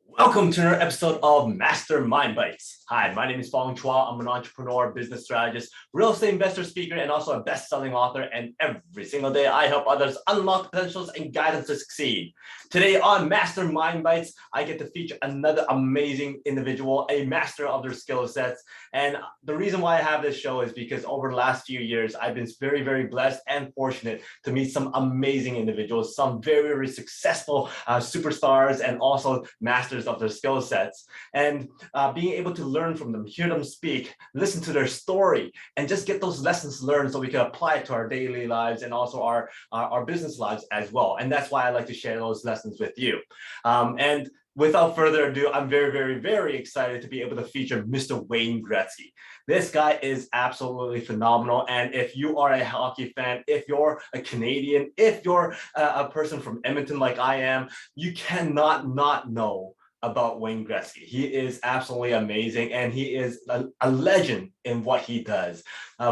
Welcome to another episode of Mastermind Bites. Hi, my name is Fong. I'm an entrepreneur, business strategist, real estate investor, speaker, and also a best-selling author. And every single day, I help others unlock potentials and guide them to succeed. Today on Mastermind Bites, I get to feature another amazing individual, a master of their skill sets. And the reason why I have this show is because over the last few years, I've been very, very blessed and fortunate to meet some amazing individuals, some very, very successful superstars, and also masters of their skill sets, and being able to learn from them, hear them speak, listen to their story, and just get those lessons learned so we can apply it to our daily lives and also our business lives as well. And that's why I like to share those lessons with you. And without further ado, I'm very, very, very excited to be able to feature Mr. Wayne Gretzky. This guy is absolutely phenomenal. And if you are a hockey fan, if you're a Canadian, if you're a person from Edmonton like I am, you cannot not know about Wayne Gretzky. He is absolutely amazing, and he is a legend in what he does.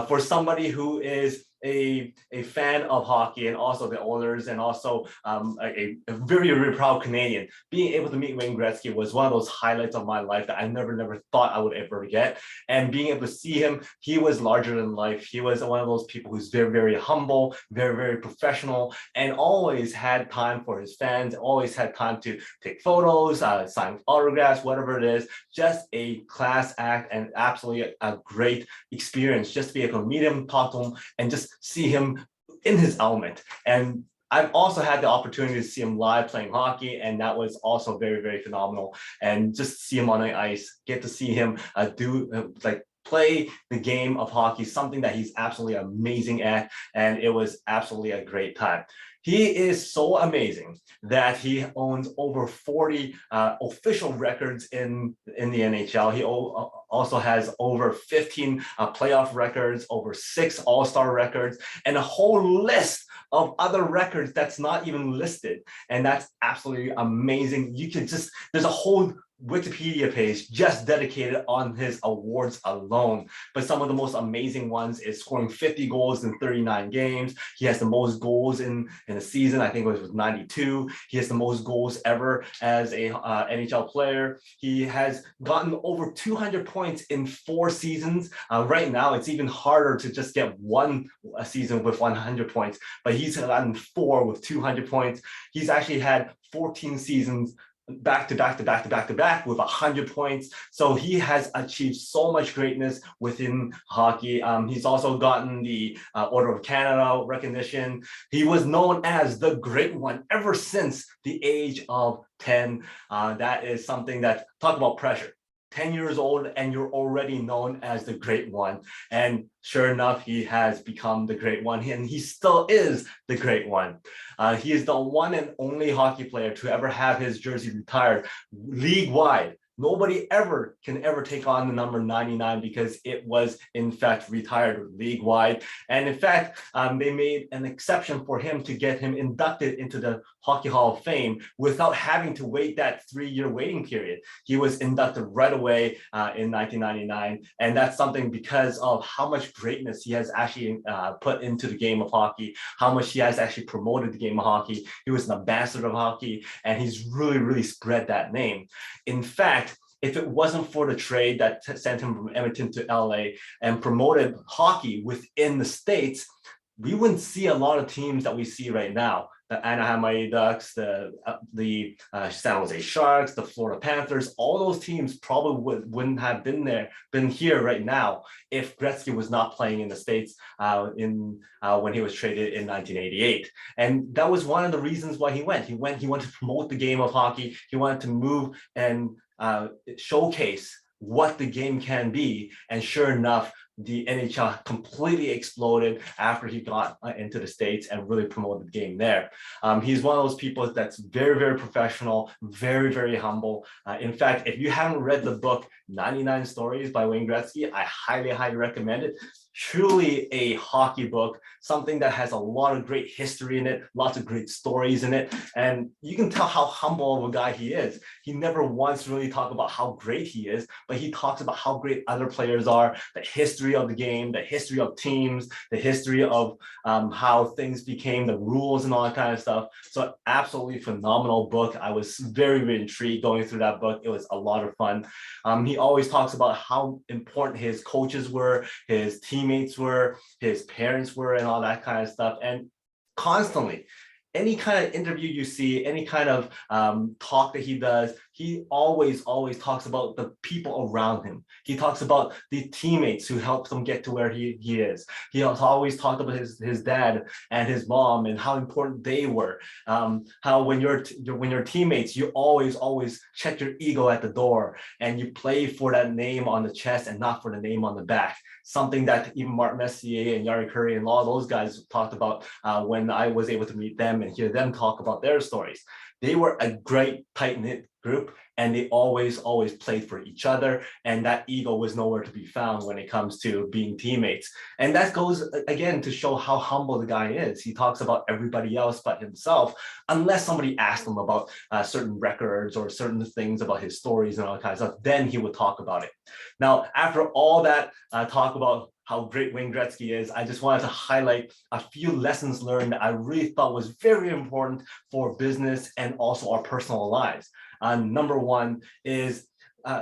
For somebody who is a fan of hockey and also the Oilers and also a very, very proud Canadian, being able to meet Wayne Gretzky was one of those highlights of my life that I never thought I would ever get. And being able to see him, he was larger than life. He was one of those people who's very, very humble, very, very professional, and always had time for his fans, always had time to take photos, sign autographs, whatever it is. Just a class act and absolutely a great experience just to be able to meet him, talk to him, and just see him in his element. And I've also had the opportunity to see him live playing hockey, and that was also very, very phenomenal. And just see him on the ice, get to see him play the game of hockey, something that he's absolutely amazing at, and it was absolutely a great time. He is so amazing that he owns over 40 official records in the NHL. He also has over 15 playoff records, over 6 All-Star records, and a whole list of other records that's not even listed. And that's absolutely amazing. You could just, there's a whole Wikipedia page just dedicated on his awards alone. But some of the most amazing ones is scoring 50 goals in 39 games. He has the most goals in a season. I think it was 92. He has the most goals ever as a NHL player. He has gotten over 200 points in 4 seasons. Right now, it's even harder to just get one season with 100 points, but he's gotten 4 with 200 points. He's actually had 14 seasons back to back with 100 points. So he has achieved so much greatness within hockey. He's also gotten the Order of Canada recognition. He was known as the Great One ever since the age of 10. That is something that, talk about pressure. 10 years old and you're already known as the Great One. And sure enough, he has become the Great One, and he still is the Great One. He is the one and only hockey player to ever have his jersey retired league-wide. Nobody can ever take on the number 99 because it was in fact retired league-wide. And in fact, they made an exception for him to get him inducted into the Hockey Hall of Fame without having to wait that 3-year waiting period. He was inducted right away in 1999. And that's something because of how much greatness he has actually put into the game of hockey, how much he has actually promoted the game of hockey. He was an ambassador of hockey, and he's really, really spread that name. In fact, if it wasn't for the trade that sent him from Edmonton to LA and promoted hockey within the States, we wouldn't see a lot of teams that we see right now. The Anaheim Mighty Ducks, the San Jose Sharks, the Florida Panthers, all those teams probably wouldn't have been here right now if Gretzky was not playing in the States when he was traded in 1988. And that was one of the reasons why he went. He wanted to promote the game of hockey. He wanted to move and showcase what the game can be. And sure enough, the NHL completely exploded after he got into the States and really promoted the game there. He's one of those people that's very, very professional, very, very humble. In fact, if you haven't read the book 99 Stories by Wayne Gretzky, I highly, highly recommend it. Truly a hockey book, something that has a lot of great history in it, lots of great stories in it. And you can tell how humble of a guy he is. He never once really talked about how great he is, but he talks about how great other players are, the history of the game, the history of teams, the history of how things became, the rules and all that kind of stuff. So absolutely phenomenal book. I was very, very intrigued going through that book. It was a lot of fun. He always talks about how important his coaches were, his teammates were, his parents were, and all that kind of stuff. And constantly, any kind of interview you see, any kind of talk that he does, he always talks about the people around him. He talks about the teammates who helped him get to where he is. He also always talked about his dad and his mom and how important they were. How when you're teammates, you always check your ego at the door and you play for that name on the chest and not for the name on the back. Something that even Mark Messier and Yari Curry and all those guys talked about when I was able to meet them and hear them talk about their stories. They were a great tight-knit group, and they always played for each other, and that ego was nowhere to be found when it comes to being teammates. And that goes again to show how humble the guy is. He talks about everybody else but himself, unless somebody asked him about certain records or certain things about his stories and all that kind of stuff, then he would talk about it. Now, after all that talk about how great Wayne Gretzky is, I just wanted to highlight a few lessons learned that I really thought was very important for business and also our personal lives. Number one is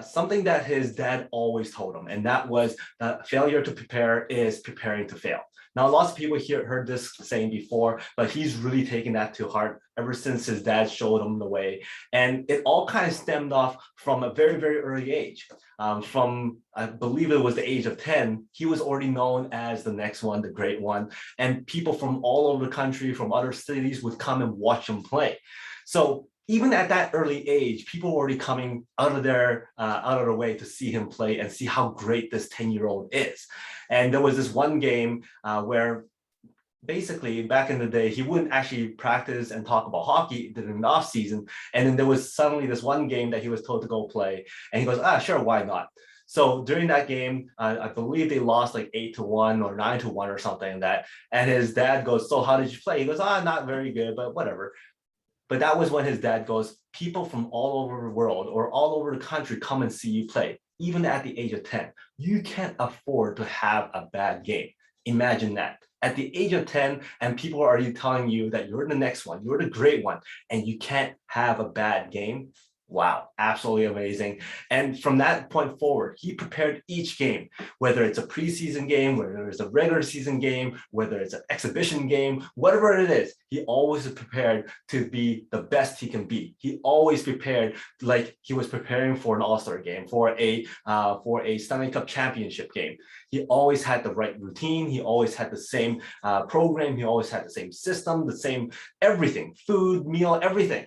something that his dad always told him, and that was that failure to prepare is preparing to fail. Now, lots of people here heard this saying before, but he's really taken that to heart ever since his dad showed him the way. And it all kind of stemmed off from a very, very early age. From, I believe it was the age of 10, he was already known as the next one, the great one. And people from all over the country, from other cities would come and watch him play. So even at that early age, people were already coming out of their way to see him play and see how great this 10-year-old is. And there was this one game where basically back in the day, he wouldn't actually practice and talk about hockey in the off season. And then there was suddenly this one game that he was told to go play. And he goes, sure, why not? So during that game, I believe they lost like 8-1 or 9-1 or something like that. And his dad goes, so how did you play? He goes, not very good, but whatever. But that was when his dad goes, people from all over the world or all over the country come and see you play, even at the age of 10. You can't afford to have a bad game. Imagine that. At the age of 10, and people are already telling you that you're the next one, you're the great one, and you can't have a bad game. Wow, absolutely amazing. And from that point forward, he prepared each game, whether it's a preseason game, whether it's a regular season game, whether it's an exhibition game, whatever it is, he always is prepared to be the best he can be. He always prepared like he was preparing for an All-Star game, for a Stanley Cup championship game. He always had the right routine. He always had the same program. He always had the same system, the same everything, food, meal, everything.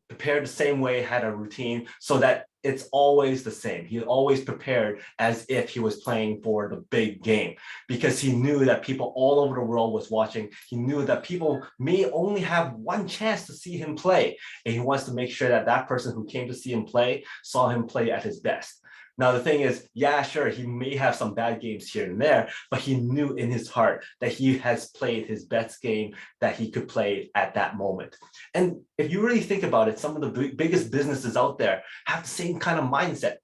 Prepared the same way, had a routine so that it's always the same. He always prepared as if he was playing for the big game because he knew that people all over the world was watching. He knew that people may only have one chance to see him play. And he wants to make sure that that person who came to see him play saw him play at his best. Now, the thing is, yeah, sure, he may have some bad games here and there, but he knew in his heart that he has played his best game that he could play at that moment. And if you really think about it, some of the biggest businesses out there have the same kind of mindset.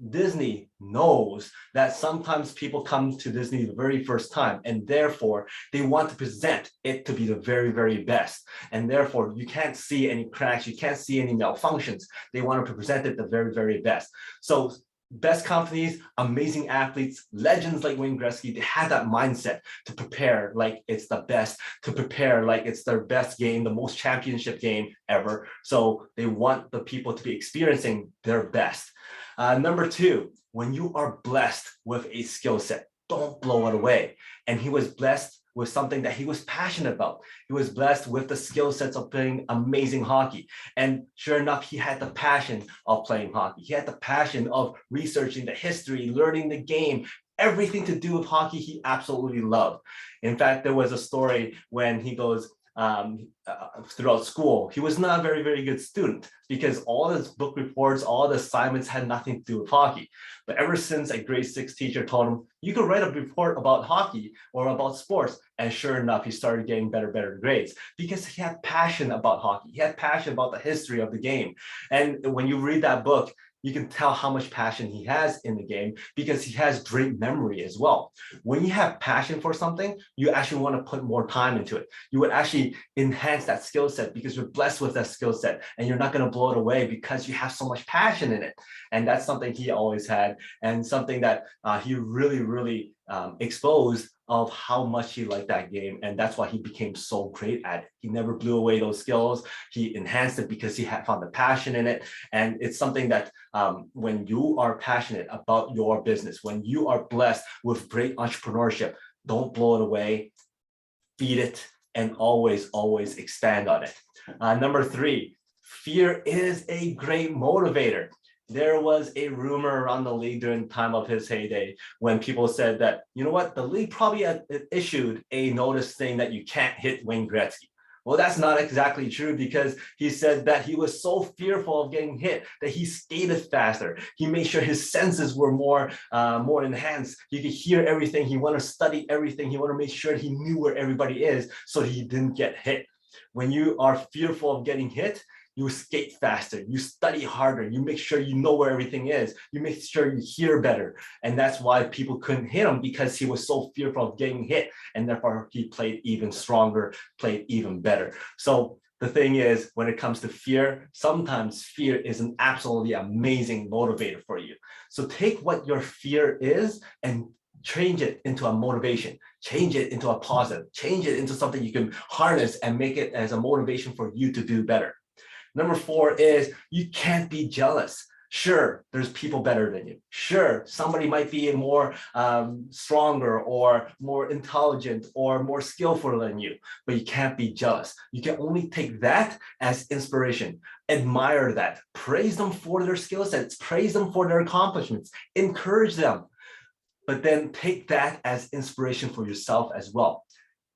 Disney knows that sometimes people come to Disney the very first time, and therefore they want to present it to be the very, very best. And therefore you can't see any cracks, you can't see any malfunctions. They want to present it the very, very best. So best companies, amazing athletes, legends like Wayne Gretzky, they had that mindset to prepare like it's the best, to prepare like it's their best game, the most championship game ever. So they want the people to be experiencing their best. Number two, when you are blessed with a skill set, don't blow it away. And he was blessed with something that he was passionate about. He was blessed with the skill sets of playing amazing hockey. And sure enough, he had the passion of playing hockey. He had the passion of researching the history, learning the game, everything to do with hockey he absolutely loved. In fact, there was a story when he goes, throughout school, he was not a very, very good student because all his book reports, all the assignments had nothing to do with hockey. But ever since a grade 6 teacher told him, you could write a report about hockey or about sports. And sure enough, he started getting better grades because he had passion about hockey. He had passion about the history of the game. And when you read that book, you can tell how much passion he has in the game because he has great memory as well. When you have passion for something, you actually want to put more time into it. You would actually enhance that skill set because you're blessed with that skill set and you're not going to blow it away because you have so much passion in it. And that's something he always had and something that he really exposed of how much he liked that game. And that's why he became so great at it. He never blew away those skills. He enhanced it because he had found the passion in it. And it's something that when you are passionate about your business, when you are blessed with great entrepreneurship, don't blow it away, feed it, and always expand on it. Number 3, fear is a great motivator. There was a rumor around the league during the time of his heyday when people said that, you know what, the league probably issued a notice saying that you can't hit Wayne Gretzky. Well, that's not exactly true because he said that he was so fearful of getting hit that he skated faster. He made sure his senses were more enhanced. He could hear everything. He wanted to study everything. He wanted to make sure he knew where everybody is so he didn't get hit. When you are fearful of getting hit, you skate faster, you study harder, you make sure you know where everything is, you make sure you hear better. And that's why people couldn't hit him because he was so fearful of getting hit. And therefore he played even stronger, played even better. So the thing is, when it comes to fear, sometimes fear is an absolutely amazing motivator for you. So take what your fear is and change it into a motivation, change it into a positive, change it into something you can harness and make it as a motivation for you to do better. Number 4 is you can't be jealous. Sure, there's people better than you. Sure, somebody might be more stronger or more intelligent or more skillful than you, but you can't be jealous. You can only take that as inspiration. Admire that. Praise them for their skill sets. Praise them for their accomplishments. Encourage them. But then take that as inspiration for yourself as well.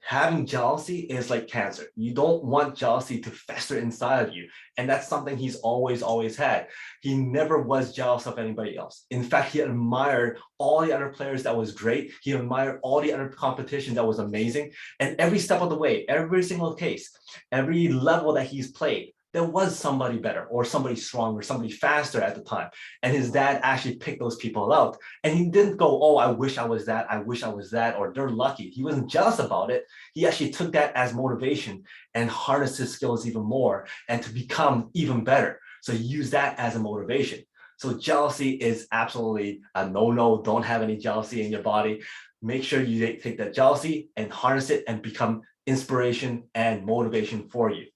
Having jealousy is like cancer. You don't want jealousy to fester inside of you. And that's something he's always had. He never was jealous of anybody else. In fact, he admired all the other players that was great. He admired all the other competition that was amazing. And every step of the way, every single case, every level that he's played, there was somebody better or somebody stronger, somebody faster at the time. And his dad actually picked those people out. And he didn't go, oh, I wish I was that, I wish I was that, or they're lucky. He wasn't jealous about it. He actually took that as motivation and harnessed his skills even more and to become even better. So use that as a motivation. So jealousy is absolutely a no-no. Don't have any jealousy in your body. Make sure you take that jealousy and harness it and become inspiration and motivation for you.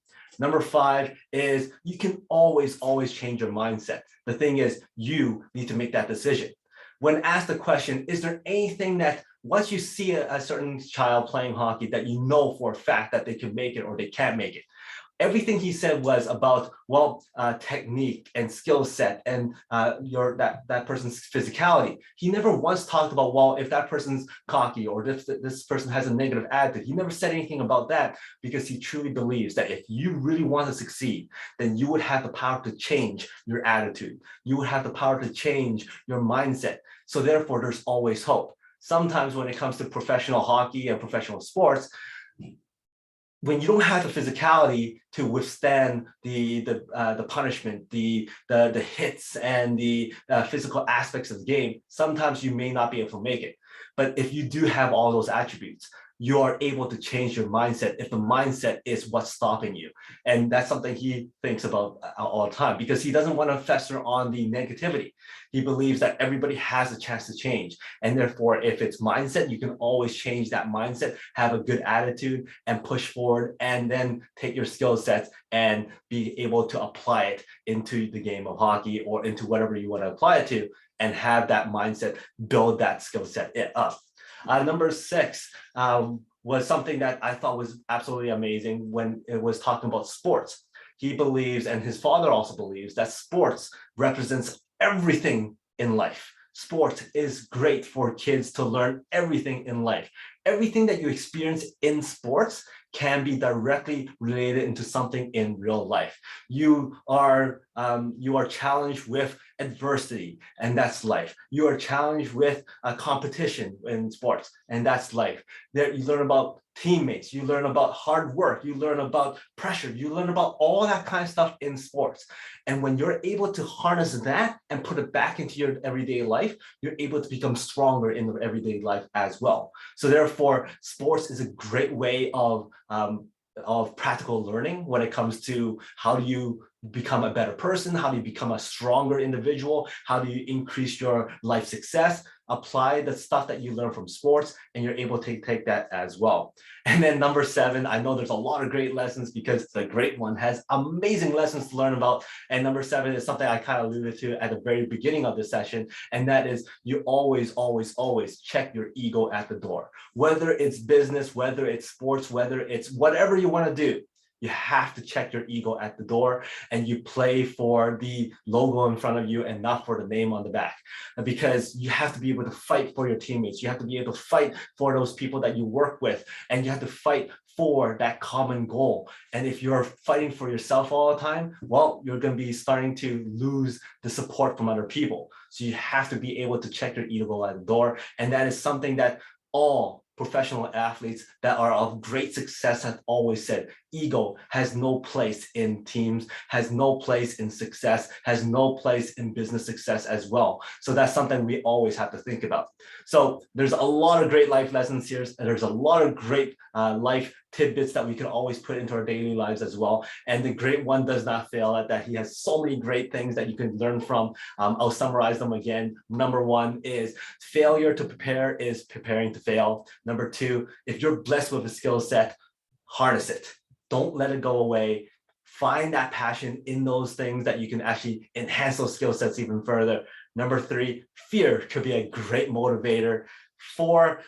Number 5 is you can always change your mindset. The thing is, you need to make that decision. When asked the question, is there anything that once you see a certain child playing hockey that you know for a fact that they can make it or they can't make it? Everything he said was about, well, technique and skill set and that person's physicality. He never once talked about, well, if that person's cocky or if this person has a negative attitude. He never said anything about that because he truly believes that if you really want to succeed, then you would have the power to change your attitude. You would have the power to change your mindset. So therefore, there's always hope. Sometimes when it comes to professional hockey and professional sports, when you don't have the physicality to withstand the punishment, the hits and the physical aspects of the game, sometimes you may not be able to make it. But if you do have all those attributes, you are able to change your mindset if the mindset is what's stopping you. And that's something he thinks about all the time because he doesn't want to fester on the negativity. He believes that everybody has a chance to change. And therefore, if it's mindset, you can always change that mindset, have a good attitude and push forward and then take your skill sets and be able to apply it into the game of hockey or into whatever you want to apply it to and have that mindset, build that skill set up. Number 6 was something that I thought was absolutely amazing when it was talking about sports. He believes, and his father also believes, that sports represents everything in life. Sports is great for kids to learn everything in life. Everything that you experience in sports can be directly related into something in real life. You are challenged with adversity, and that's life. You are challenged with a competition in sports, and that's life. There you learn about teammates, you learn about hard work, you learn about pressure, you learn about all that kind of stuff in sports. And when you're able to harness that and put it back into your everyday life, you're able to become stronger in your everyday life as well. So therefore, sports is a great way of practical learning when it comes to how do you become a better person, how do you become a stronger individual, how do you increase your life success. Apply the stuff that you learn from sports, and you're able to take that as well. And then number 7, I know there's a lot of great lessons because the great one has amazing lessons to learn about. And number 7 is something I kind of alluded to at the very beginning of this session, and that is you always, always, always check your ego at the door. Whether it's business, whether it's sports, whether it's whatever you want to do, you have to check your ego at the door, and you play for the logo in front of you and not for the name on the back. Because you have to be able to fight for your teammates. You have to be able to fight for those people that you work with, and you have to fight for that common goal. And if you're fighting for yourself all the time, well, you're going to be starting to lose the support from other people. So you have to be able to check your ego at the door. And that is something that all professional athletes that are of great success have always said. Ego has no place in teams, has no place in success, has no place in business success as well. So that's something we always have to think about. So there's a lot of great life lessons here. There's a lot of great life tidbits that we can always put into our daily lives as well. And the great one does not fail at that. He has so many great things that you can learn from. I'll summarize them again. Number 1 is failure to prepare is preparing to fail. Number 2, if you're blessed with a skill set, harness it. Don't let it go away. Find that passion in those things that you can actually enhance those skill sets even further. Number 3, fear could be a great motivator. 4,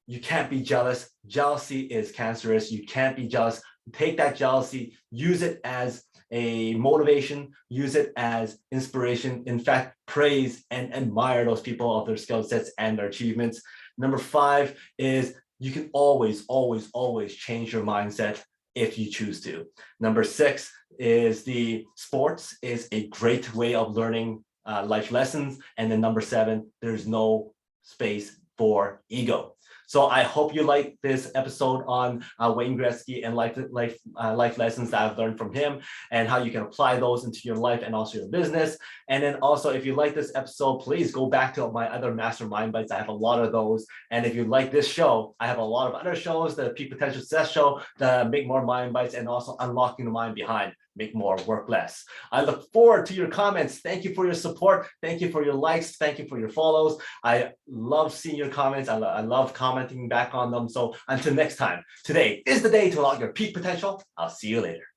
you can't be jealous. Jealousy is cancerous. You can't be jealous. Take that jealousy, use it as a motivation, use it as inspiration. In fact, praise and admire those people of their skill sets and their achievements. Number 5 is you can always, always, always change your mindset if you choose to. Number 6 is the sports is a great way of learning life lessons. And then number 7, there's no space for ego. So I hope you like this episode on Wayne Gretzky and life lessons that I've learned from him, and how you can apply those into your life and also your business. And then also, if you like this episode, please go back to my other Mastermind Bites. I have a lot of those. And if you like this show, I have a lot of other shows, the Peak Potential Success Show, the Make More Mind Bites, and also Unlocking the Mind Behind. Make more, work less. I look forward to your comments. Thank you for your support. Thank you for your likes. Thank you for your follows. I love seeing your comments. I love commenting back on them. So until next time, today is the day to unlock your peak potential. I'll see you later.